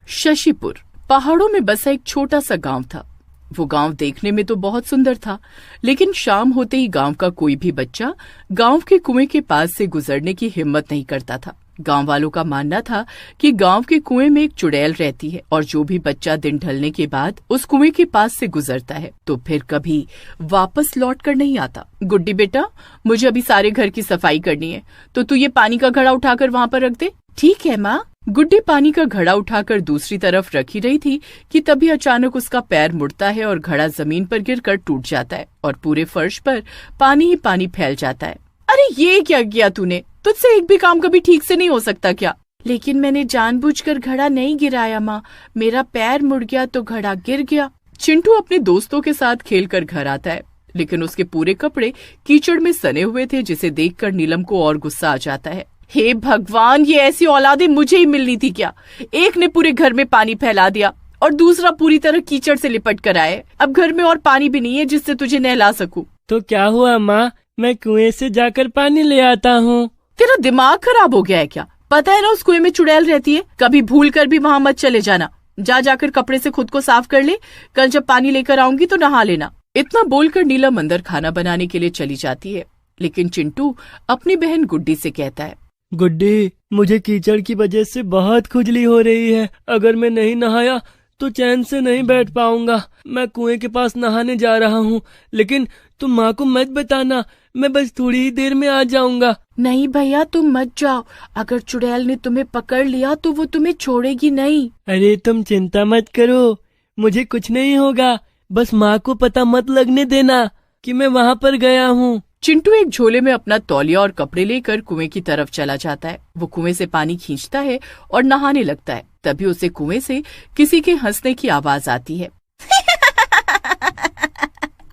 शशिपुर पहाड़ों में बसा एक छोटा सा गांव था। वो गांव देखने में तो बहुत सुंदर था, लेकिन शाम होते ही गांव का कोई भी बच्चा गांव के कुएं के पास से गुजरने की हिम्मत नहीं करता था। गांव वालों का मानना था कि गांव के कुएं में एक चुड़ैल रहती है और जो भी बच्चा दिन ढलने के बाद उस कुएं के पास से गुजरता है तो फिर कभी वापस लौट कर नहीं आता। गुड्डी बेटा, मुझे अभी सारे घर की सफाई करनी है, तो तू ये पानी का घड़ा उठाकर वहाँ पर रख दे। ठीक है माँ। गुड्डी पानी का घड़ा उठाकर दूसरी तरफ रख ही रही थी कि तभी अचानक उसका पैर मुड़ता है और घड़ा जमीन पर गिरकर टूट जाता है और पूरे फर्श पर पानी ही पानी फैल जाता है। अरे ये क्या किया तूने? तुझसे एक भी काम कभी ठीक से नहीं हो सकता क्या? लेकिन मैंने जानबूझकर घड़ा नहीं गिराया माँ, मेरा पैर मुड़ गया तो घड़ा गिर गया। चिंटू अपने दोस्तों के साथ खेलकर घर आता है, लेकिन उसके पूरे कपड़े कीचड़ में सने हुए थे, जिसे देखकर नीलम को और गुस्सा आ जाता है। हे भगवान, ये ऐसी औलादें मुझे ही मिलनी थी क्या? एक ने पूरे घर में पानी फैला दिया और दूसरा पूरी तरह कीचड़ से लिपट कर आए। अब घर में और पानी भी नहीं है जिससे तुझे नहला सकूं। तो क्या हुआ माँ, मैं कुएं से जाकर पानी ले आता हूँ। तेरा दिमाग खराब हो गया है क्या? पता है ना उस कुएं में चुड़ैल रहती है, कभी भूल कर भी वहाँ मत चले जाना। जाकर कपड़े से खुद को साफ कर ले, कल जब पानी लेकर आऊंगी तो नहा लेना। इतना बोलकर नीलम अंदर खाना बनाने के लिए चली जाती है, लेकिन चिंटू अपनी बहन गुड्डी से कहता है, गुड्डी, मुझे कीचड़ की वजह से बहुत खुजली हो रही है। अगर मैं नहीं नहाया तो चैन से नहीं बैठ पाऊंगा। मैं कुएं के पास नहाने जा रहा हूँ, लेकिन तुम माँ को मत बताना, मैं बस थोड़ी ही देर में आ जाऊंगा। नहीं भैया, तुम मत जाओ। अगर चुड़ैल ने तुम्हें पकड़ लिया तो वो तुम्हें छोड़ेगी नहीं। अरे तुम चिंता मत करो, मुझे कुछ नहीं होगा। बस माँ को पता मत लगने देना कि मैं वहाँ पर गया हूँ। चिंटू एक झोले में अपना तौलिया और कपड़े लेकर कुएं की तरफ चला जाता है। वो कुएं से पानी खींचता है और नहाने लगता है। तभी उसे कुएं से किसी के हंसने की आवाज आती है।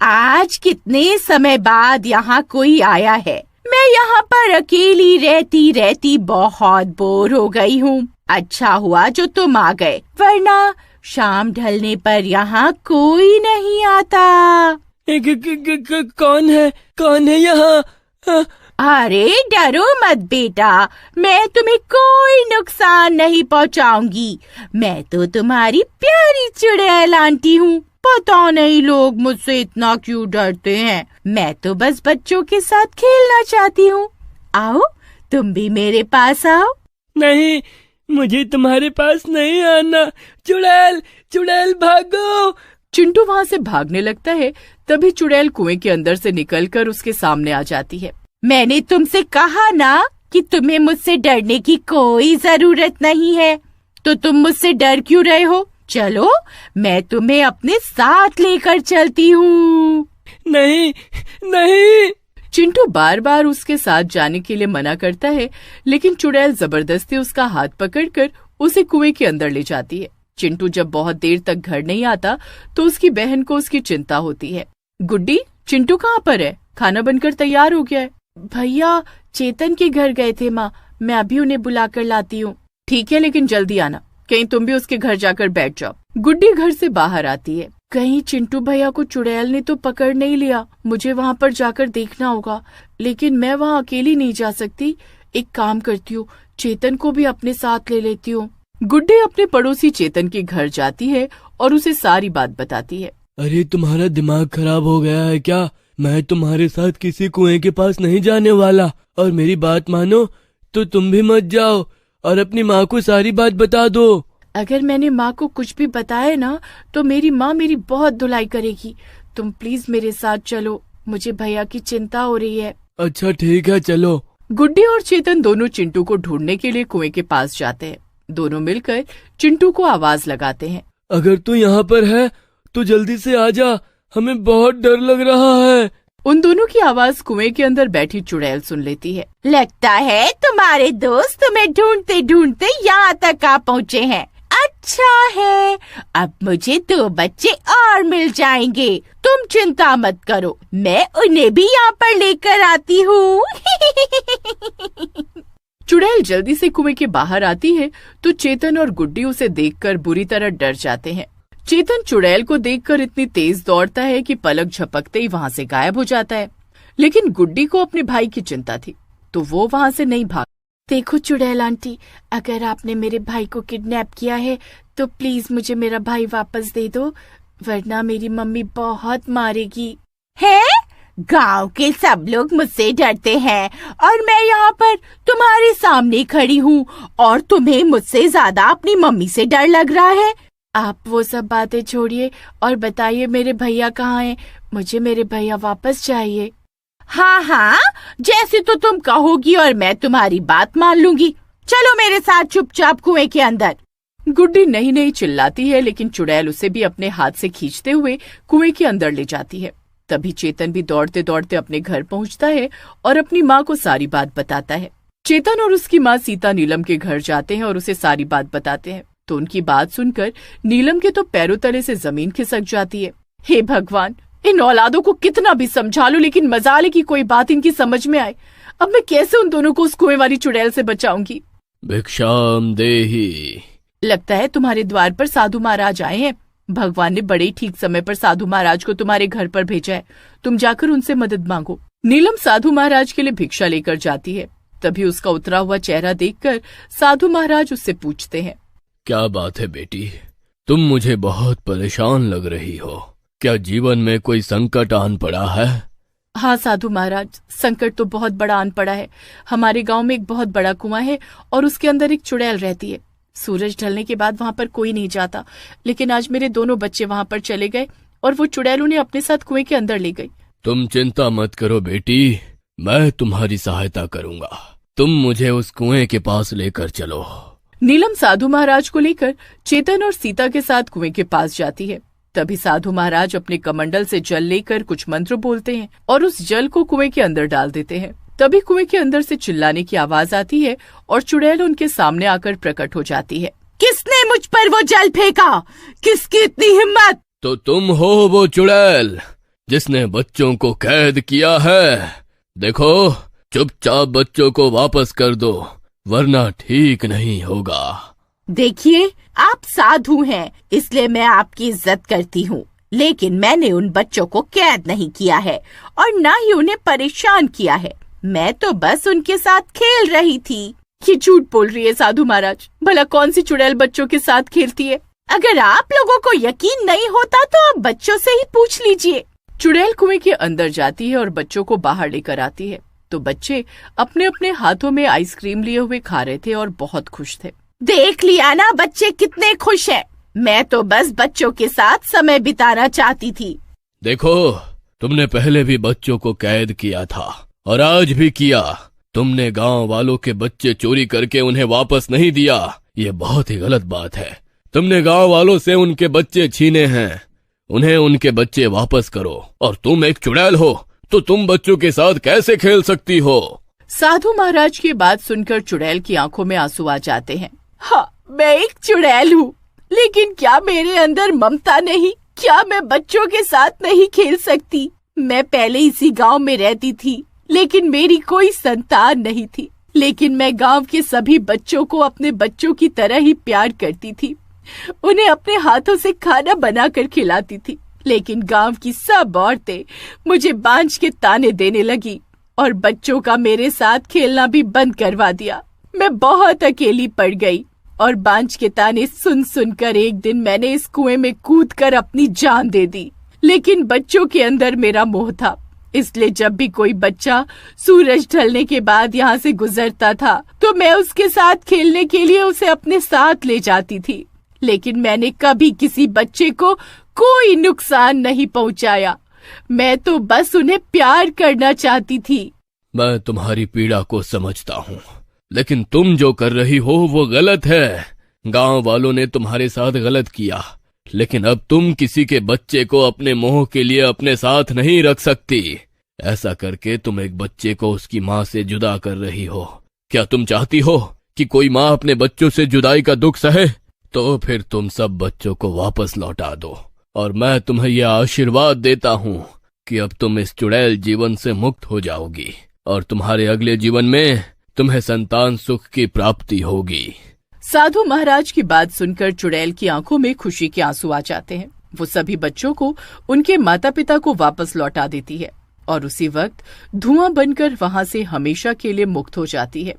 आज कितने समय बाद यहाँ कोई आया है। मैं यहाँ पर अकेली रहती रहती बहुत बोर हो गई हूँ। अच्छा हुआ जो तुम आ गए, वरना शाम ढलने पर यहाँ कोई नहीं आता। कौन है यहाँ? अरे डरो मत बेटा, मैं तुम्हें कोई नुकसान नहीं पहुँचाऊंगी। मैं तो तुम्हारी प्यारी चुड़ैल आंटी हूँ। पता नहीं लोग मुझसे इतना क्यों डरते हैं। मैं तो बस बच्चों के साथ खेलना चाहती हूँ। आओ, तुम भी मेरे पास आओ। नहीं, मुझे तुम्हारे पास नहीं आना। चुड़ैल भागो। चिंटू वहाँ से भागने लगता है। तभी चुड़ैल कुएं के अंदर से निकलकर उसके सामने आ जाती है। मैंने तुमसे कहा ना कि तुम्हें मुझसे डरने की कोई जरूरत नहीं है, तो तुम मुझसे डर क्यों रहे हो? चलो, मैं तुम्हें अपने साथ लेकर चलती हूँ। नहीं। चिंटू बार बार उसके साथ जाने के लिए मना करता है, लेकिन चुड़ैल जबरदस्ती उसका हाथ पकड़कर उसे कुएं के अंदर ले जाती है। चिंटू जब बहुत देर तक घर नहीं आता तो उसकी बहन को उसकी चिंता होती है। गुड्डी, चिंटू कहाँ पर है? खाना बनकर तैयार हो गया है। भैया, चेतन के घर गए थे माँ, मैं अभी उन्हें बुलाकर लाती हूँ। ठीक है, लेकिन जल्दी आना, कहीं तुम भी उसके घर जाकर बैठ जाओ। गुड्डी घर से बाहर आती है। कहीं चिंटू भैया को चुड़ैल ने तो पकड़ नहीं लिया। मुझे वहाँ पर जाकर देखना होगा, लेकिन मैं वहाँ अकेली नहीं जा सकती। एक काम करती हूँ, चेतन को भी अपने साथ ले लेती हूँ। गुड्डी अपने पड़ोसी चेतन के घर जाती है और उसे सारी बात बताती है। अरे तुम्हारा दिमाग खराब हो गया है क्या? मैं तुम्हारे साथ किसी कुएं के पास नहीं जाने वाला, और मेरी बात मानो तो तुम भी मत जाओ और अपनी माँ को सारी बात बता दो। अगर मैंने माँ को कुछ भी बताया ना तो मेरी माँ मेरी बहुत धुलाई करेगी। तुम प्लीज मेरे साथ चलो, मुझे भैया की चिंता हो रही है। अच्छा ठीक है, चलो। गुड्डी और चेतन दोनों चिंटू को ढूंढने के लिए कुएं के पास जाते हैं। दोनों मिलकर चिंटू को आवाज लगाते हैं। अगर तू यहाँ पर है तो जल्दी से आ जा, हमें बहुत डर लग रहा है। उन दोनों की आवाज कुएं के अंदर बैठी चुड़ैल सुन लेती है। लगता है तुम्हारे दोस्त तुम्हें ढूंढते ढूंढते यहाँ तक आ पहुँचे हैं। अच्छा है, अब मुझे 2 बच्चे और मिल जाएंगे। तुम चिंता मत करो, मैं उन्हें भी यहाँ पर लेकर आती हूँ। चुड़ैल जल्दी से कुएं के बाहर आती है तो चेतन और गुड्डी उसे देखकर बुरी तरह डर जाते हैं। चेतन चुड़ैल को देखकर इतनी तेज दौड़ता है कि पलक झपकते ही वहाँ से गायब हो जाता है। लेकिन गुड्डी को अपने भाई की चिंता थी, तो वो वहाँ से नहीं भाग। देखो चुड़ैल आंटी, अगर आपने मेरे भाई को किडनैप किया है तो प्लीज मुझे मेरा भाई वापस दे दो, वरना मेरी मम्मी बहुत मारेगी। है? गांव के सब लोग मुझसे डरते हैं और मैं यहाँ पर तुम्हारे सामने खड़ी हूँ और तुम्हें मुझसे ज्यादा अपनी मम्मी से डर लग रहा है। आप वो सब बातें छोड़िए और बताइए मेरे भैया कहाँ हैं? मुझे मेरे भैया वापस चाहिए। हाँ हाँ, जैसे तो तुम कहोगी और मैं तुम्हारी बात मान लूंगी। चलो मेरे साथ चुपचाप कुएं के अंदर। गुड्डी नहीं नहीं चिल्लाती है, लेकिन चुड़ैल उसे भी अपने हाथ से खींचते हुए कुएं के अंदर ले जाती है। तभी चेतन भी दौड़ते दौड़ते अपने घर पहुंचता है और अपनी माँ को सारी बात बताता है। चेतन और उसकी माँ सीता नीलम के घर जाते हैं और उसे सारी बात बताते हैं। तो उनकी बात सुनकर नीलम के तो पैरों तले से जमीन खिसक जाती है। हे भगवान, इन औलादों को कितना भी समझा लो, लेकिन मजाल है कि कोई बात इनकी समझ में आए। अब मैं कैसे उन दोनों को उस कुएं वाली चुड़ैल से बचाऊंगी? भिक्षाम देहि। लगता है तुम्हारे द्वार पर साधु महाराज आए हैं। भगवान ने बड़े ही ठीक समय पर साधु महाराज को तुम्हारे घर पर भेजा है। तुम जाकर उनसे मदद मांगो। नीलम साधु महाराज के लिए भिक्षा लेकर जाती है। तभी उसका उतरा हुआ चेहरा देखकर साधु महाराज उससे पूछते हैं, क्या बात है बेटी, तुम मुझे बहुत परेशान लग रही हो। क्या जीवन में कोई संकट आन पड़ा है? हाँ साधु महाराज, संकट तो बहुत बड़ा आन पड़ा है। हमारे गांव में एक बहुत बड़ा कुआं है और उसके अंदर एक चुड़ैल रहती है। सूरज ढलने के बाद वहां पर कोई नहीं जाता, लेकिन आज मेरे दोनों बच्चे वहां पर चले गए और वो चुड़ैल उन्हें अपने साथ कुएं के अंदर ले गई। तुम चिंता मत करो बेटी, मैं तुम्हारी सहायता करूंगा। तुम मुझे उस कुएं के पास लेकर चलो। नीलम साधु महाराज को लेकर चेतन और सीता के साथ कुएं के पास जाती है। तभी साधु महाराज अपने कमंडल से जल लेकर कुछ मंत्र बोलते हैं और उस जल को कुएं के अंदर डाल देते हैं। तभी कुएं के अंदर से चिल्लाने की आवाज आती है और चुड़ैल उनके सामने आकर प्रकट हो जाती है। किसने मुझ पर वो जल फेंका? किसकी इतनी हिम्मत? तो तुम हो वो चुड़ैल जिसने बच्चों को कैद किया है। देखो, चुपचाप बच्चों को वापस कर दो, वरना ठीक नहीं होगा। देखिए, आप साधु हैं, इसलिए मैं आपकी इज्जत करती हूँ, लेकिन मैंने उन बच्चों को कैद नहीं किया है और न ही उन्हें परेशान किया है। मैं तो बस उनके साथ खेल रही थी। ये झूठ बोल रही है साधु महाराज। भला कौन सी चुड़ैल बच्चों के साथ खेलती है? अगर आप लोगों को यकीन नहीं होता तो आप बच्चों से ही पूछ लीजिए। चुड़ैल कुएं के अंदर जाती है और बच्चों को बाहर लेकर आती है। तो बच्चे अपने अपने हाथों में आइसक्रीम लिए हुए खा रहे थे और बहुत खुश थे। देख लिया ना, बच्चे कितने खुश हैं। मैं तो बस बच्चों के साथ समय बिताना चाहती थी। देखो, तुमने पहले भी बच्चों को कैद किया था और आज भी किया। तुमने गांव वालों के बच्चे चोरी करके उन्हें वापस नहीं दिया। ये बहुत ही गलत बात है। तुमने गांव वालों से उनके बच्चे छीने हैं। उन्हें उनके बच्चे वापस करो। और तुम एक चुड़ैल हो तो तुम बच्चों के साथ कैसे खेल सकती हो? साधु महाराज की बात सुनकर चुड़ैल की आंखों में आंसू आ जाते हैं। हाँ, मैं एक चुड़ैल हूँ, लेकिन क्या मेरे अंदर ममता नहीं? क्या मैं बच्चों के साथ नहीं खेल सकती? मैं पहले इसी गांव में रहती थी, लेकिन मेरी कोई संतान नहीं थी। लेकिन मैं गांव के सभी बच्चों को अपने बच्चों की तरह ही प्यार करती थी। उन्हें अपने हाथों से खाना बनाकर खिलाती थी। लेकिन गांव की सब औरतें मुझे बांझ के ताने देने लगी और बच्चों का मेरे साथ खेलना भी बंद करवा दिया। मैं बहुत अकेली पड़ गई और बांझ के ताने सुन सुनकर एक दिन मैंने इस कुएं में कूदकर अपनी जान दे दी। लेकिन बच्चों के अंदर मेरा मोह था, इसलिए जब भी कोई बच्चा सूरज ढलने के बाद यहाँ से गुजरता था तो मैं उसके साथ खेलने के लिए उसे अपने साथ ले जाती थी। लेकिन मैंने कभी किसी बच्चे को कोई नुकसान नहीं पहुँचाया। मैं तो बस उन्हें प्यार करना चाहती थी। मैं तुम्हारी पीड़ा को समझता हूँ, लेकिन तुम जो कर रही हो वो गलत है। गांव वालों ने तुम्हारे साथ गलत किया, लेकिन अब तुम किसी के बच्चे को अपने मोह के लिए अपने साथ नहीं रख सकती। ऐसा करके तुम एक बच्चे को उसकी माँ से जुदा कर रही हो। क्या तुम चाहती हो कि कोई माँ अपने बच्चों से जुदाई का दुख सहे? तो फिर तुम सब बच्चों को वापस लौटा दो और मैं तुम्हें यह आशीर्वाद देता हूँ कि अब तुम इस चुड़ैल जीवन से मुक्त हो जाओगी और तुम्हारे अगले जीवन में तुम्हें संतान सुख की प्राप्ति होगी। साधु महाराज की बात सुनकर चुड़ैल की आंखों में खुशी के आंसू आ जाते हैं। वो सभी बच्चों को उनके माता पिता को वापस लौटा देती है और उसी वक्त धुआं बनकर वहां से हमेशा के लिए मुक्त हो जाती है।